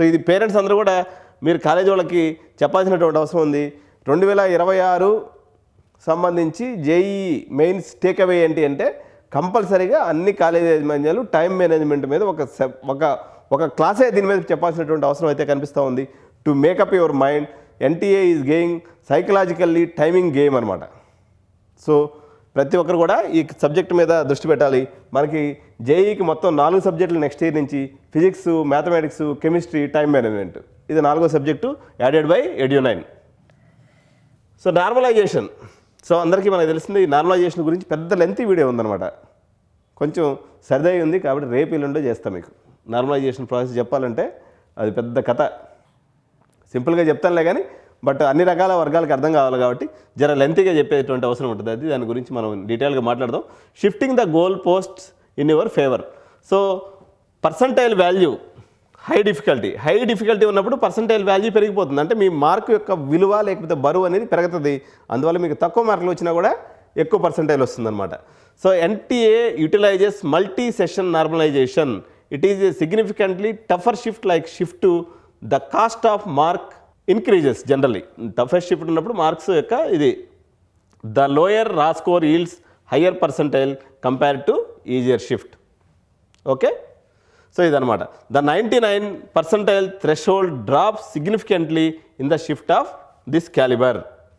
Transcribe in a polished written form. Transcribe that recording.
So ఇది parents అందరూ కూడా మీరు కాలేజీ వాళ్ళకి చెప్పాల్సినటువంటి అవసరం ఉంది. 2026 సంబంధించి జేఈ మెయిన్స్ టేక్అవే ఏంటి అంటే కంపల్సరీగా అన్ని కాలేజీ యాజమాన్యాలు టైం మేనేజ్మెంట్ మీద ఒక క్లాసే దీని మీద చెప్పాల్సినటువంటి అవసరం అయితే కనిపిస్తూ ఉంది. To make up your mind, NTA is gaming psychologically timing game అనమాట. సో ప్రతి ఒక్కరు కూడా ఈ సబ్జెక్ట్ మీద దృష్టి పెట్టాలి. మనకి జేఈకి మొత్తం 4 సబ్జెక్టులు నెక్స్ట్ ఇయర్ నుంచి physics, mathematics, chemistry, time management, ఇది 4వ subject added by Edu9. So normalization, so అందరికీ మనకు తెలిసింది ఈ నార్మలైజేషన్ గురించి పెద్ద లెంతీ వీడియో ఉందన్నమాట. కొంచెం సరిదై ఉంది కాబట్టి రేపు ఎల్లుండో చేస్తాం. మీకు నార్మలైజేషన్ ప్రాసెస్ చెప్పాలంటే అది పెద్ద కథ. సింపుల్గా చెప్తానులే కానీ బట్ అన్ని రకాల వర్గాలకు అర్థం కావాలి కాబట్టి జర లెంతీగా చెప్పేటువంటి అవసరం ఉంటుంది. అది దాని గురించి మనం డీటెయిల్గా మాట్లాడదాం. Shifting the goal posts in your favour. So percentile value high difficulty ఉన్నప్పుడు పర్సంటైల్ వాల్యూ పెరిగిపోతుంది. అంటే మీ మార్కు యొక్క విలువ లేకపోతే బరువు అనేది పెరుగుతుంది. అందువల్ల మీకు తక్కువ మార్కులు వచ్చినా కూడా ఎక్కువ పర్సంటైల్ వస్తుందన్నమాట. So NTA utilizes multi session normalization. It is a significantly tougher shift like shift to the cut off mark increases generally. Toughest shift ఉన్నప్పుడు మార్క్స్ యొక్క ఇది the lower raw score yields higher percentile compare to easier shift. Okay, so ఇదనమాట. The 99 percentile threshold drop significantly in the shift of this calibre.